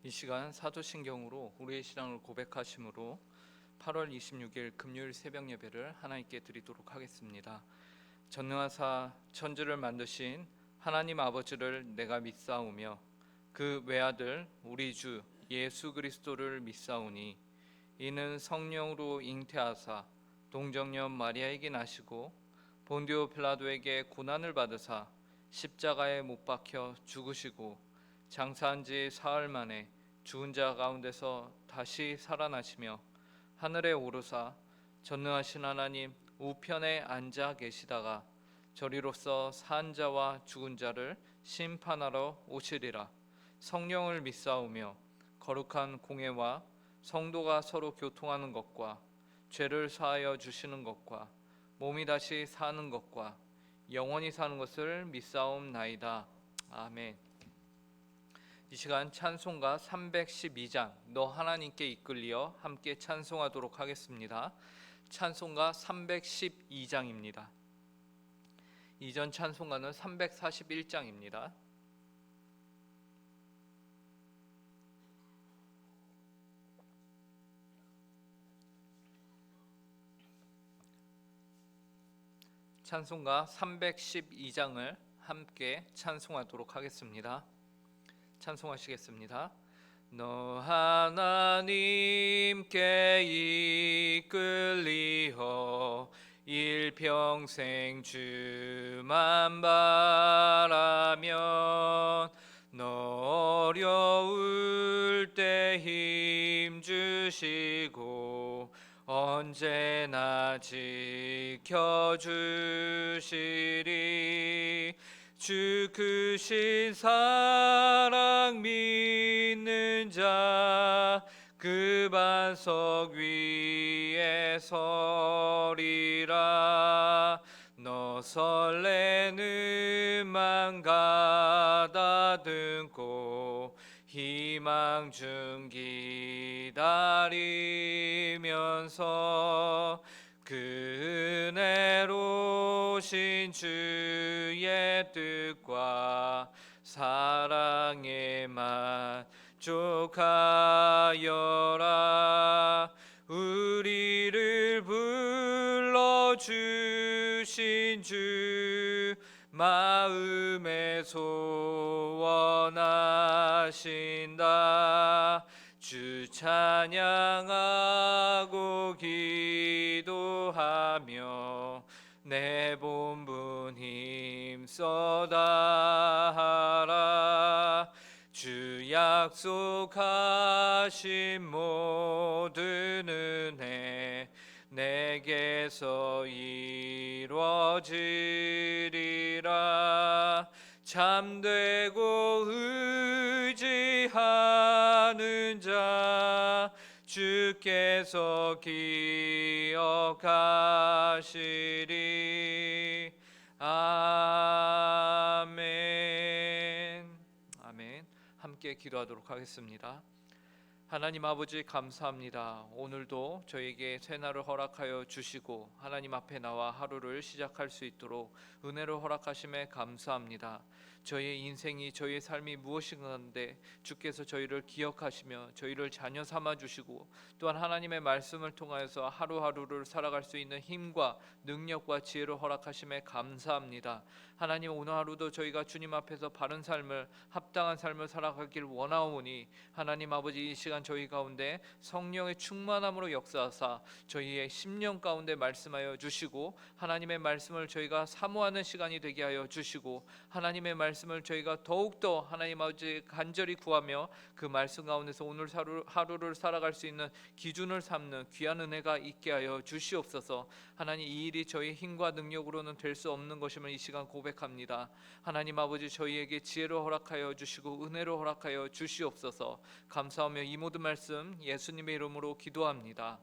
이 시간 사도신경으로 우리의 신앙을 고백하심으로 8월 26일 금요일 새벽 예배를 하나님께 드리도록 하겠습니다. 전능하사 천지를 만드신 하나님 아버지를 내가 믿사오며 그 외아들 우리 주 예수 그리스도를 믿사오니 이는 성령으로 잉태하사 동정녀 마리아에게 나시고 본디오 빌라도에게 고난을 받으사 십자가에 못 박혀 죽으시고 장사한 지 사흘 만에 죽은 자 가운데서 다시 살아나시며 하늘에 오르사 전능하신 하나님 우편에 앉아 계시다가 저리로서 산 자와 죽은 자를 심판하러 오시리라. 성령을 믿사오며 거룩한 공회와 성도가 서로 교통하는 것과 죄를 사하여 주시는 것과 몸이 다시 사는 것과 영원히 사는 것을 믿사옵나이다. 아멘. 이 시간 찬송가 312장 너 하나님께 이끌리어 함께 찬송하도록 하겠습니다. 찬송가 312장입니다. 이전 찬송가는 341장입니다. 찬송가 312장을 함께 찬송하도록 하겠습니다. 찬송하시겠습니다. 너 하나님께 이끌리어 일평생 주만 바라면 너 어려울 때 힘 주시고 언제나 지켜주시리. 주 크신 사랑 믿는 자 그 반석 위에 서리라. 너 설레는 맘 가다듬고 희망 중 기다리면서 그 은혜로우신 주의 뜻과 사랑에 만족하여라. 우리를 불러주신 주 마음에 소원하신다. 주 찬양하고 기도하며 내 본분 힘써 다하라. 주 약속하신 모든 은혜 내게서 이루어지리라. 참되고 의지하는 자 주께서 기억하시리. 아멘. 아멘. 함께 기도하도록 하겠습니다. 하나님 아버지 감사합니다. 오늘도 저에게 새날을 허락하여 주시고 하나님 앞에 나와 하루를 시작할 수 있도록 은혜를 허락하심에 감사합니다. 저희의 인생이 저희의 삶이 무엇인가인데 주께서 저희를 기억하시며 저희를 자녀 삼아 주시고 또한 하나님의 말씀을 통하여서 하루하루를 살아갈 수 있는 힘과 능력과 지혜를 허락하심에 감사합니다. 하나님 오늘 하루도 저희가 주님 앞에서 바른 삶을 합당한 삶을 살아가길 원하오니 하나님 아버지 이 시간 저희 가운데 성령의 충만함으로 역사하사 저희의 심령 가운데 말씀하여 주시고 하나님의 말씀을 저희가 사모하는 시간이 되게 하여 주시고 하나님의 말씀을 저희가 더욱더 하나님 아버지 간절히 구하며 그 말씀 가운데서 오늘 하루를 살아갈 수 있는 기준을 삼는 귀한 은혜가 있게 하여 주시옵소서. 하나님 이 일이 저희 힘과 능력으로는 될 수 없는 것임을 이 시간 고백합니다. 하나님 아버지 저희에게 지혜를 허락하여 주시고 은혜를 허락하여 주시옵소서. 감사하며 이 모든 말씀 예수님의 이름으로 기도합니다.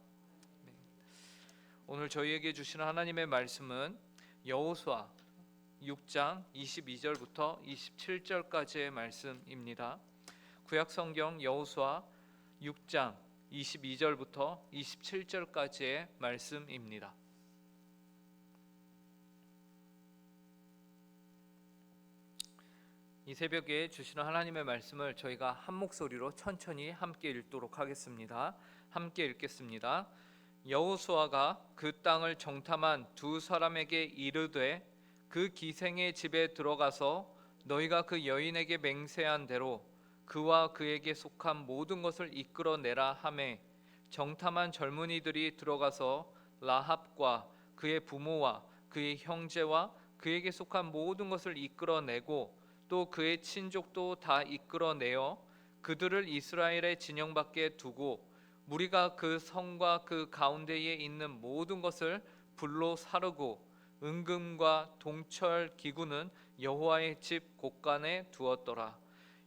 오늘 저희에게 주시는 하나님의 말씀은 여호수아 6장 22절부터 27절까지의 말씀입니다. 구약성경 여호수아 6장 22절부터 27절까지의 말씀입니다. 이 새벽에 주시는 하나님의 말씀을 저희가 한 목소리로 천천히 함께 읽도록 하겠습니다. 함께 읽겠습니다. 여호수아가 그 땅을 정탐한 두 사람에게 이르되 그 기생의 집에 들어가서 너희가 그 여인에게 맹세한 대로 그와 그에게 속한 모든 것을 이끌어내라 하매 정탐한 젊은이들이 들어가서 라합과 그의 부모와 그의 형제와 그에게 속한 모든 것을 이끌어내고 또 그의 친족도 다 이끌어내어 그들을 이스라엘의 진영 밖에 두고 무리가 그 성과 그 가운데에 있는 모든 것을 불로 사르고 은금과 동철 기구는 여호와의 집 곳간에 두었더라.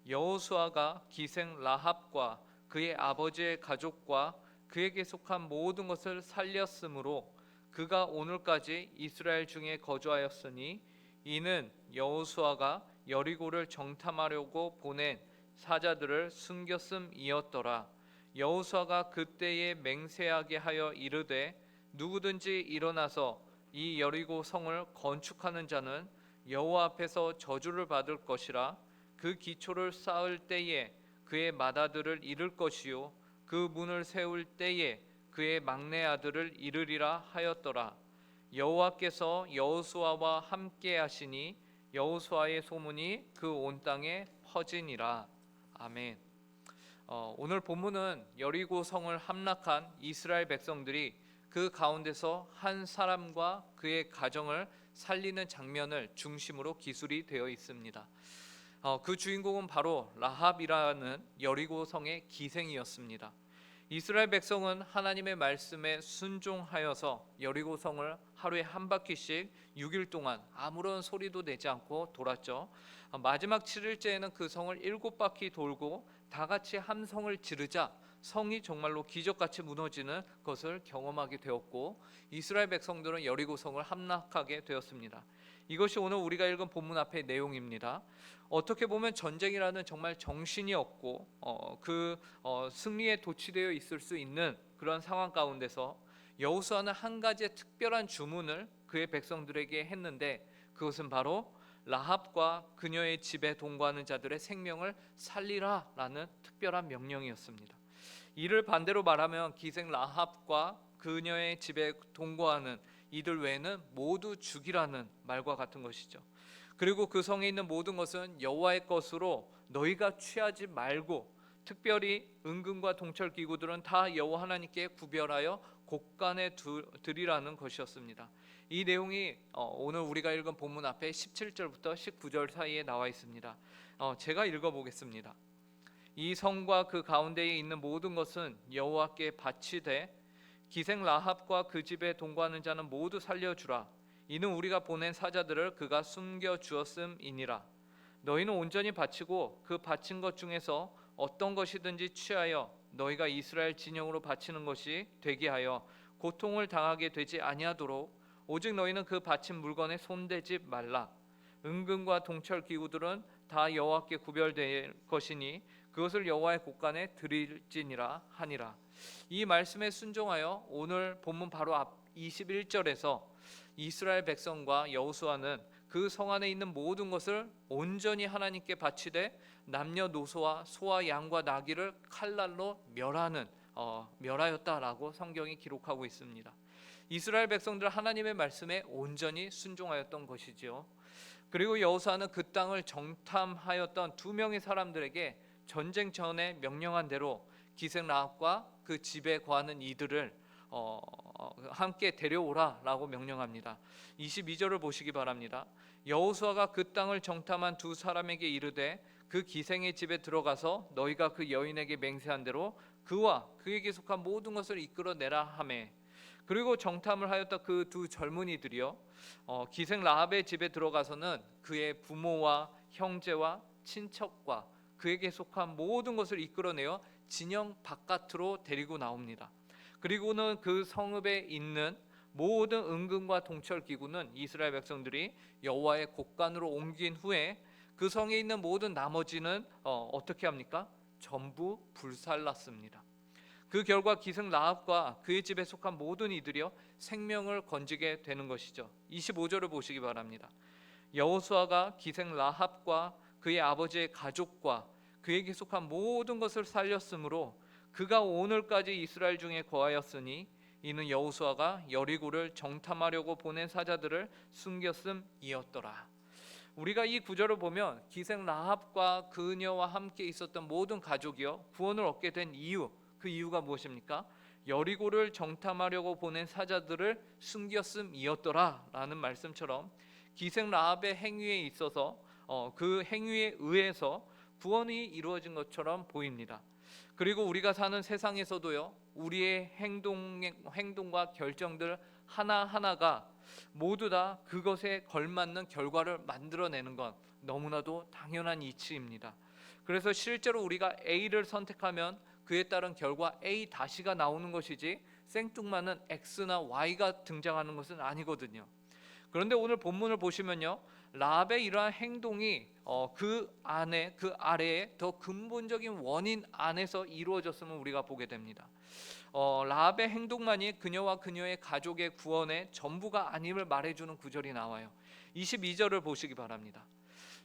여호수아가 기생 라합과 그의 아버지의 가족과 그에게 속한 모든 것을 살렸으므로 그가 오늘까지 이스라엘 중에 거주하였으니 이는 여호수아가 여리고를 정탐하려고 보낸 사자들을 숨겼음이었더라. 여호수아가 그때에 맹세하게 하여 이르되 누구든지 일어나서 이 여리고 성을 건축하는 자는 여호와 앞에서 저주를 받을 것이라. 그 기초를 쌓을 때에 그의 맏아들을 잃을 것이요 그 문을 세울 때에 그의 막내 아들을 잃으리라 하였더라. 여호와께서 여호수아와 함께 하시니 여호수아의 소문이 그 온 땅에 퍼지니라. 아멘. 오늘 본문은 여리고 성을 함락한 이스라엘 백성들이 그 가운데서 한 사람과 그의 가정을 살리는 장면을 중심으로 기술이 되어 있습니다. 그 주인공은 바로 라합이라는 여리고 성의 기생이었습니다. 이스라엘 백성은 하나님의 말씀에 순종하여서 여리고 성을 하루에 한 바퀴씩 6일 동안 아무런 소리도 내지 않고 돌았죠. 마지막 7일째에는 그 성을 7바퀴 돌고 다 같이 함성을 지르자 성이 정말로 기적같이 무너지는 것을 경험하게 되었고 이스라엘 백성들은 여리고 성을 함락하게 되었습니다. 이것이 오늘 우리가 읽은 본문 앞의 내용입니다. 어떻게 보면 전쟁이라는 정말 정신이 없고 승리에 도취되어 있을 수 있는 그런 상황 가운데서 여호수아는 한 가지의 특별한 주문을 그의 백성들에게 했는데 그것은 바로 라합과 그녀의 집에 동거하는 자들의 생명을 살리라라는 특별한 명령이었습니다. 이를 반대로 말하면 기생 라합과 그녀의 집에 동거하는 이들 외에는 모두 죽이라는 말과 같은 것이죠. 그리고 그 성에 있는 모든 것은 여호와의 것으로 너희가 취하지 말고 특별히 은금과 동철 기구들은 다 여호와 하나님께 구별하여 곳간에 드리라는 것이었습니다. 이 내용이 오늘 우리가 읽은 본문 앞에 17절부터 19절 사이에 나와 있습니다. 제가 읽어보겠습니다. 이 성과 그 가운데에 있는 모든 것은 여호와께 바치되 기생 라합과 그 집에 동거하는 자는 모두 살려주라. 이는 우리가 보낸 사자들을 그가 숨겨 주었음이니라. 너희는 온전히 바치고 그 바친 것 중에서 어떤 것이든지 취하여 너희가 이스라엘 진영으로 바치는 것이 되게 하여 고통을 당하게 되지 아니하도록 오직 너희는 그 바친 물건에 손대지 말라. 은금과 동철 기구들은 다 여호와께 구별될 것이니 그것을 여호와의 곳간에 드릴지니라 하니라. 이 말씀에 순종하여 오늘 본문 바로 앞 21절에서 이스라엘 백성과 여호수아는 그 성 안에 있는 모든 것을 온전히 하나님께 바치되 남녀노소와 소와 양과 나귀를 칼날로 멸하였다라고 성경이 기록하고 있습니다. 이스라엘 백성들 하나님의 말씀에 온전히 순종하였던 것이지요. 그리고 여호수아는 그 땅을 정탐하였던 두 명의 사람들에게 전쟁 전에 명령한 대로 기생 라합과 그 집에 거하는 이들을 함께 데려오라라고 명령합니다. 22절을 보시기 바랍니다. 여호수아가 그 땅을 정탐한 두 사람에게 이르되 그 기생의 집에 들어가서 너희가 그 여인에게 맹세한 대로 그와 그에게 속한 모든 것을 이끌어내라 하매 그리고 정탐을 하였던 그 두 젊은이들이요 기생 라합의 집에 들어가서는 그의 부모와 형제와 친척과 그에게 속한 모든 것을 이끌어내어 진영 바깥으로 데리고 나옵니다. 그리고는 그 성읍에 있는 모든 은금과 동철 기구는 이스라엘 백성들이 여호와의 곳간으로 옮긴 후에 그 성에 있는 모든 나머지는 어떻게 합니까? 전부 불살랐습니다. 그 결과 기생 라합과 그의 집에 속한 모든 이들이요 생명을 건지게 되는 것이죠. 25절을 보시기 바랍니다. 여호수아가 기생 라합과 그의 아버지의 가족과 그에게 속한 모든 것을 살렸으므로 그가 오늘까지 이스라엘 중에 거하였으니 이는 여호수아가 여리고를 정탐하려고 보낸 사자들을 숨겼음이었더라. 우리가 이 구절을 보면 기생 라합과 그녀와 함께 있었던 모든 가족이요 구원을 얻게 된 이유, 그 이유가 무엇입니까? 여리고를 정탐하려고 보낸 사자들을 숨겼음이었더라 라는 말씀처럼 기생 라합의 행위에 있어서 그 행위에 의해서 구원이 이루어진 것처럼 보입니다. 그리고 우리가 사는 세상에서도요 우리의 행동과 결정들 하나하나가 모두 다 그것에 걸맞는 결과를 만들어내는 건 너무나도 당연한 이치입니다. 그래서 실제로 우리가 A를 선택하면 그에 따른 결과 A-가 나오는 것이지 생뚱맞은 X나 Y가 등장하는 것은 아니거든요. 그런데 오늘 본문을 보시면요 라합의 이러한 행동이 그 아래에 더 근본적인 원인 안에서 이루어졌음을 우리가 보게 됩니다. 라합의 행동만이 그녀와 그녀의 가족의 구원의 전부가 아님을 말해주는 구절이 나와요. 22절을 보시기 바랍니다.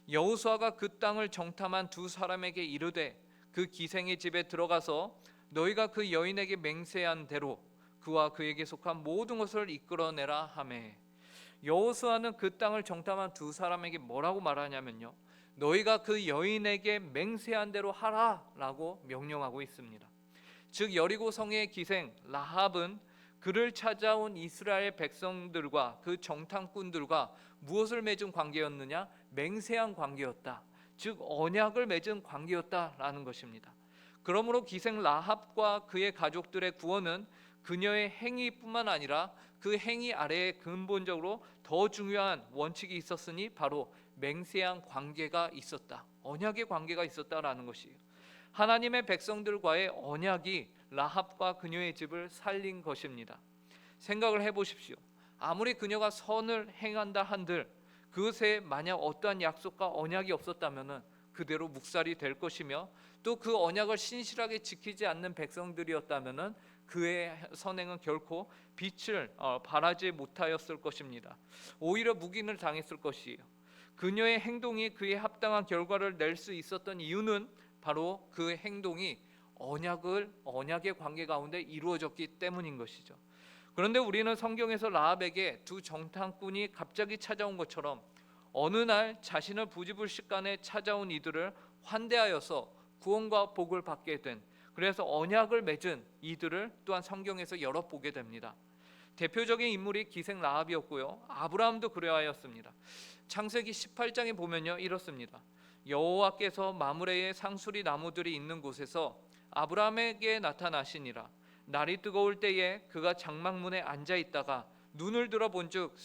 여호수아가 그 땅을 정탐한 두 사람에게 이르되 그 기생의 집에 들어가서 너희가 그 여인에게 맹세한 대로 그와 그에게 속한 모든 것을 이끌어내라 하매. 여호수아는 그 땅을 정탐한 두 사람에게 뭐라고 말하냐면요 너희가 그 여인에게 맹세한 대로 하라라고 명령하고 있습니다. 즉 여리고 성의 기생 라합은 그를 찾아온 이스라엘 백성들과 그 정탐꾼들과 무엇을 맺은 관계였느냐? 맹세한 관계였다. 즉 언약을 맺은 관계였다라는 것입니다. 그러므로 기생 라합과 그의 가족들의 구원은 그녀의 행위뿐만 아니라 그 행위 아래에 근본적으로 더 중요한 원칙이 있었으니 바로 맹세한 관계가 있었다. 언약의 관계가 있었다라는 것이에요. 하나님의 백성들과의 언약이 라합과 그녀의 집을 살린 것입니다. 생각을 해보십시오. 아무리 그녀가 선을 행한다 한들 그것에 만약 어떠한 약속과 언약이 없었다면 그대로 묵살이 될 것이며 또 그 언약을 신실하게 지키지 않는 백성들이었다면 그의 선행은 결코 빛을 발하지 못하였을 것입니다. 오히려 묵인을 당했을 것이에요. 그녀의 행동이 그에 합당한 결과를 낼 수 있었던 이유는 바로 그 행동이 언약의 관계 가운데 이루어졌기 때문인 것이죠. 그런데 우리는 성경에서 라합에게 두 정탐꾼이 갑자기 찾아온 것처럼 어느 날 자신을 부지불식간에 찾아온 이들을 환대하여서 구원과 복을 받게 된, 그래서 언약을 맺은 이들을 또한 성경에서 여러 보게 됩니다. 대표적인 인물이 기생 라합이었고요 아브라함도 그러하였습니다. 창세기 18장에 보면요 이렇습니다. 여호와께서 마므레의 상수리 나무들이 있는 곳에서 아브라함에게 나타나시니라. 날이 뜨거울 때에 그가 장막문에 앉아 있다가 눈을 들어 본즉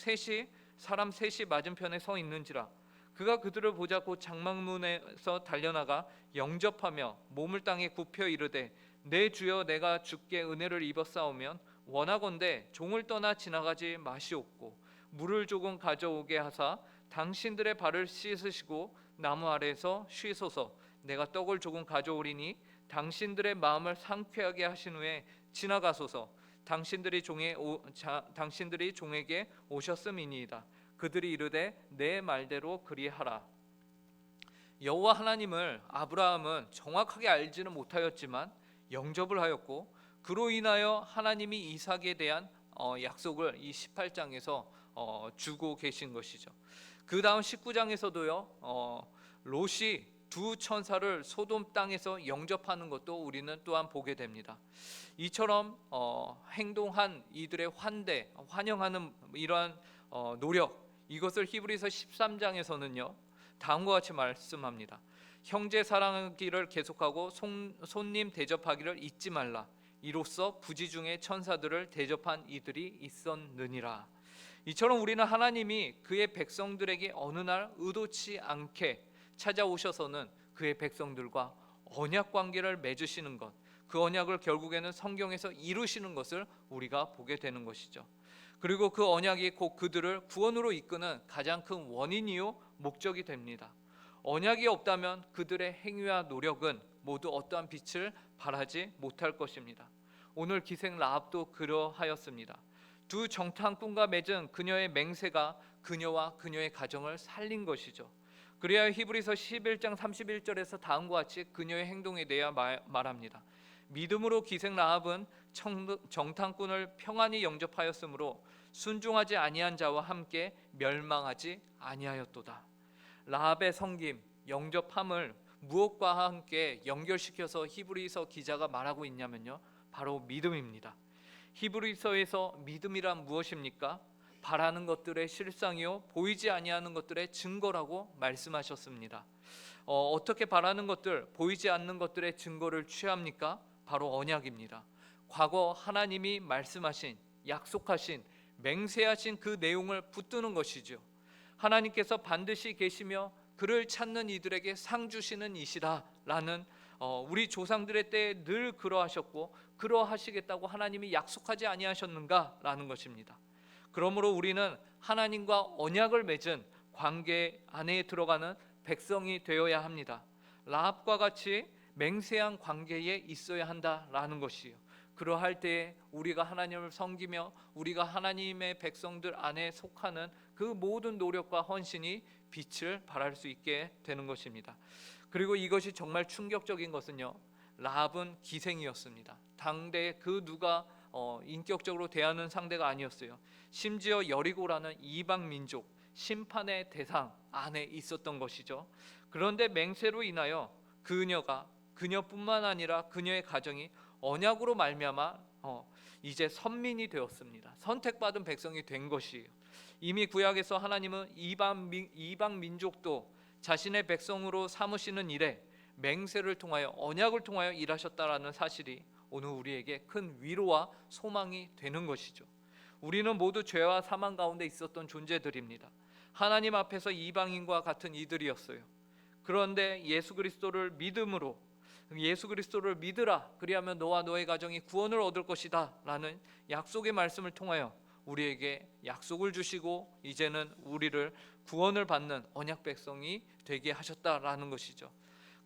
사람 셋이 맞은편에 서 있는지라. 그가 그들을 보자 곧 장막문에서 달려나가 영접하며 몸을 땅에 굽혀 이르되 내 주여 내가 주께 은혜를 입었사오면 원하건대 종을 떠나 지나가지 마시옵고 물을 조금 가져오게 하사 당신들의 발을 씻으시고 나무 아래에서 쉬소서. 내가 떡을 조금 가져오리니 당신들의 마음을 상쾌하게 하신 후에 지나가소서. 당신들이 종에게 오셨음이니이다. 그들이 이르되 내 말대로 그리하라. 여호와 하나님을 아브라함은 정확하게 알지는 못하였지만 영접을 하였고 그로 인하여 하나님이 이삭에 대한 약속을 이 18장에서 주고 계신 것이죠. 그 다음 19장에서도요 롯이 두 천사를 소돔 땅에서 영접하는 것도 우리는 또한 보게 됩니다. 이처럼 행동한 이들의 환영하는 이러한 노력, 이것을 히브리서 13장에서는요 다음과 같이 말씀합니다. 형제 사랑하기를 계속하고 손님 대접하기를 잊지 말라. 이로써 부지 중에 천사들을 대접한 이들이 있었느니라. 이처럼 우리는 하나님이 그의 백성들에게 어느 날 의도치 않게 찾아오셔서는 그의 백성들과 언약 관계를 맺으시는 것, 그 언약을 결국에는 성경에서 이루시는 것을 우리가 보게 되는 것이죠. 그리고 그 언약이 곧 그들을 구원으로 이끄는 가장 큰 원인이요 목적이 됩니다. 언약이 없다면 그들의 행위와 노력은 모두 어떠한 빛을 발하지 못할 것입니다. 오늘 기생 라합도 그러하였습니다. 두 정탐꾼과 맺은 그녀의 맹세가 그녀와 그녀의 가정을 살린 것이죠. 그래야 히브리서 11장 31절에서 다음과 같이 그녀의 행동에 대해 말합니다. 믿음으로 기생 라합은 정탐꾼을 평안히 영접하였으므로 순종하지 아니한 자와 함께 멸망하지 아니하였도다. 라합의 섬김, 영접함을 무엇과 함께 연결시켜서 히브리서 기자가 말하고 있냐면요, 바로 믿음입니다. 히브리서에서 믿음이란 무엇입니까? 바라는 것들의 실상이요 보이지 아니하는 것들의 증거라고 말씀하셨습니다. 어떻게 바라는 것들, 보이지 않는 것들의 증거를 취합니까? 바로 언약입니다. 과거 하나님이 말씀하신, 약속하신, 맹세하신 그 내용을 붙드는 것이죠. 하나님께서 반드시 계시며 그를 찾는 이들에게 상 주시는 이시다라는 우리 조상들의 때에 늘 그러하셨고 그러하시겠다고 하나님이 약속하지 아니하셨는가라는 것입니다. 그러므로 우리는 하나님과 언약을 맺은 관계 안에 들어가는 백성이 되어야 합니다. 라합과 같이 맹세한 관계에 있어야 한다라는 것이요. 그러할 때에 우리가 하나님을 섬기며 우리가 하나님의 백성들 안에 속하는 그 모든 노력과 헌신이 빛을 발할 수 있게 되는 것입니다. 그리고 이것이 정말 충격적인 것은요, 라합은 기생이었습니다. 당대 그 누가 인격적으로 대하는 상대가 아니었어요. 심지어 여리고라는 이방 민족 심판의 대상 안에 있었던 것이죠. 그런데 맹세로 인하여 그녀뿐만 아니라 그녀의 가정이 언약으로 말미암아 이제 선민이 되었습니다. 선택받은 백성이 된 것이에요. 이미 구약에서 하나님은 이방 민족도 자신의 백성으로 삼으시는 일에 맹세를 통하여 언약을 통하여 일하셨다라는 사실이 오늘 우리에게 큰 위로와 소망이 되는 것이죠. 우리는 모두 죄와 사망 가운데 있었던 존재들입니다. 하나님 앞에서 이방인과 같은 이들이었어요. 그런데 예수 그리스도를 믿으라, 그리하면 너와 너의 가정이 구원을 얻을 것이다 라는 약속의 말씀을 통하여 우리에게 약속을 주시고 이제는 우리를 구원을 받는 언약 백성이 되게 하셨다라는 것이죠.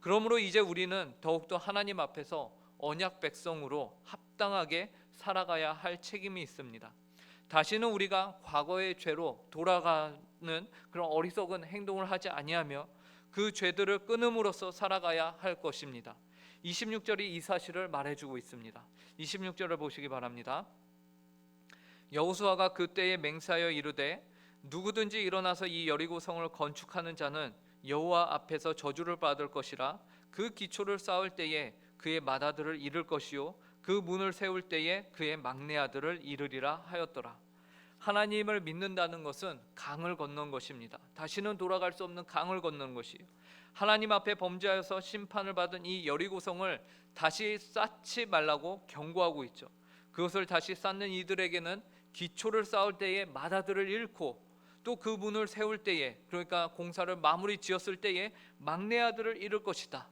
그러므로 이제 우리는 더욱더 하나님 앞에서 언약 백성으로 합당하게 살아가야 할 책임이 있습니다. 다시는 우리가 과거의 죄로 돌아가는 그런 어리석은 행동을 하지 아니하며 그 죄들을 끊음으로써 살아가야 할 것입니다. 26절이 이 사실을 말해주고 있습니다. 26절을 보시기 바랍니다. 여호수아가 그때에 맹세하여 이르되 누구든지 일어나서 이 여리고 성을 건축하는 자는 여호와 앞에서 저주를 받을 것이라. 그 기초를 쌓을 때에 그의 맏아들을 잃을 것이요 그 문을 세울 때에 그의 막내 아들을 잃으리라 하였더라. 하나님을 믿는다는 것은 강을 건넌 것입니다. 다시는 돌아갈 수 없는 강을 건넌 것이에요. 하나님 앞에 범죄하여서 심판을 받은 이 여리고성을 다시 쌓지 말라고 경고하고 있죠. 그것을 다시 쌓는 이들에게는 기초를 쌓을 때에 맏아들을 잃고 또 그 문을 세울 때에, 그러니까 공사를 마무리 지었을 때에 막내 아들을 잃을 것이다.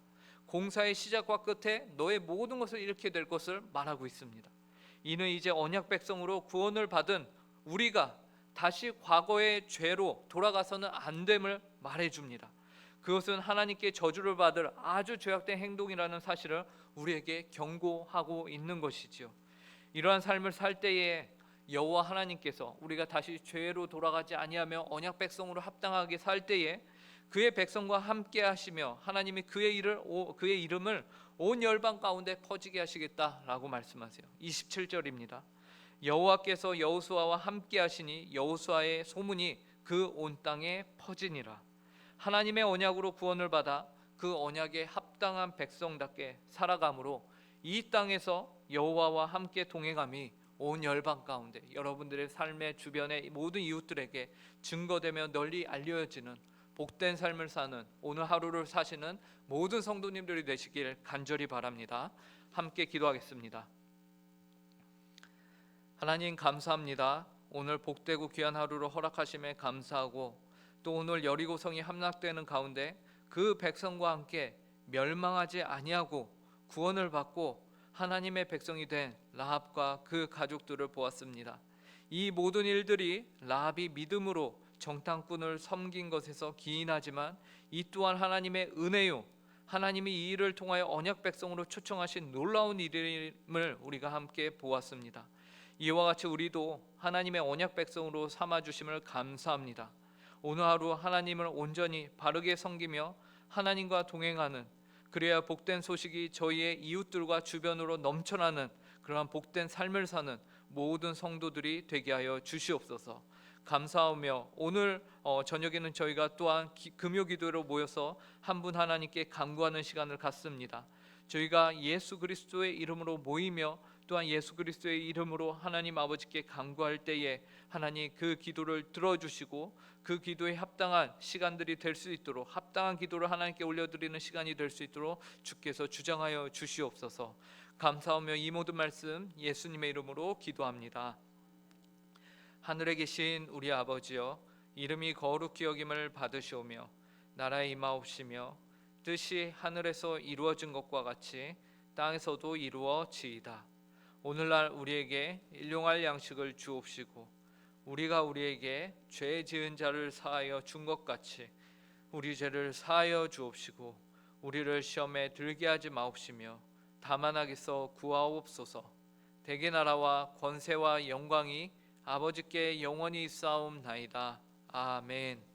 공사의 시작과 끝에 너의 모든 것을 잃게 될 것을 말하고 있습니다. 이는 이제 언약 백성으로 구원을 받은 우리가 다시 과거의 죄로 돌아가서는 안 됨을 말해줍니다. 그것은 하나님께 저주를 받을 아주 죄악된 행동이라는 사실을 우리에게 경고하고 있는 것이지요. 이러한 삶을 살 때에 여호와 하나님께서 우리가 다시 죄로 돌아가지 아니하며 언약 백성으로 합당하게 살 때에 그의 백성과 함께 하시며 하나님이 그의 이름을 온 열방 가운데 퍼지게 하시겠다라고 말씀하세요. 27절입니다. 여호와께서 여호수아와 함께 하시니 여호수아의 소문이 그 온 땅에 퍼지니라. 하나님의 언약으로 구원을 받아 그 언약에 합당한 백성답게 살아감으로 이 땅에서 여호와와 함께 동행함이 온 열방 가운데 여러분들의 삶의 주변의 모든 이웃들에게 증거되며 널리 알려지는 복된 삶을 사는 오늘 하루를 사시는 모든 성도님들이 되시길 간절히 바랍니다. 함께 기도하겠습니다. 하나님 감사합니다. 오늘 복되고 귀한 하루를 허락하심에 감사하고 또 오늘 여리고성이 함락되는 가운데 그 백성과 함께 멸망하지 아니하고 구원을 받고 하나님의 백성이 된 라합과 그 가족들을 보았습니다. 이 모든 일들이 라합이 믿음으로 정탐꾼을 섬긴 것에서 기인하지만 이 또한 하나님의 은혜요, 하나님이 이 일을 통하여 언약 백성으로 초청하신 놀라운 일임을 우리가 함께 보았습니다. 이와 같이 우리도 하나님의 언약 백성으로 삼아주심을 감사합니다. 오늘 하루 하나님을 온전히 바르게 섬기며 하나님과 동행하는, 그래야 복된 소식이 저희의 이웃들과 주변으로 넘쳐나는 그러한 복된 삶을 사는 모든 성도들이 되게 하여 주시옵소서. 감사하며 오늘 저녁에는 저희가 또한 금요 기도로 모여서 한 분 하나님께 간구하는 시간을 갖습니다. 저희가 예수 그리스도의 이름으로 모이며 또한 예수 그리스도의 이름으로 하나님 아버지께 간구할 때에 하나님 그 기도를 들어주시고 그 기도에 합당한 시간들이 될 수 있도록, 합당한 기도를 하나님께 올려드리는 시간이 될 수 있도록 주께서 주장하여 주시옵소서. 감사하며 이 모든 말씀 예수님의 이름으로 기도합니다. 하늘에 계신 우리 아버지여, 이름이 거룩히 여김을 받으시오며 나라의 임하옵시며 뜻이 하늘에서 이루어진 것과 같이 땅에서도 이루어지이다. 오늘날 우리에게 일용할 양식을 주옵시고 우리가 우리에게 죄 지은 자를 사하여 준 것 같이 우리 죄를 사하여 주옵시고 우리를 시험에 들게 하지 마옵시며 다만 악에서 구하옵소서. 대개 나라와 권세와 영광이 아버지께 영원히 있사옵나이다. 아멘.